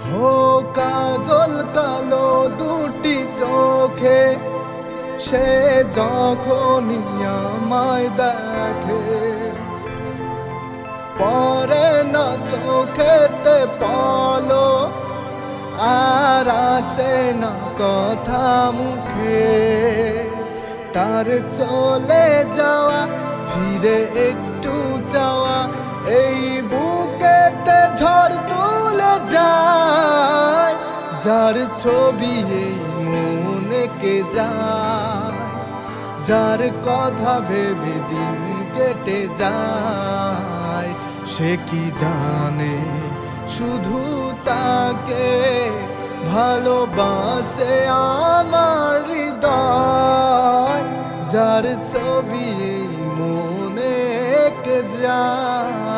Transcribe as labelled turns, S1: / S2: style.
S1: হো কাজল কালো দুটি চোখে সে যখনই আমায় দেখে, পরে না চোখেতে পলো আর আসে না কথা মুখে। তার চলে যাওয়া ফিরে একটু চাওয়া এই বুকেতে ঝড় তুলে যায়, যার ছবি এই মনে কে যায়, যার কথা ভেবে দিন কেটে যায়। সে কি জানে শুধু তাকে ভালোবাসে আমার হৃদয়, যার ছবি এই মনে কে যায়।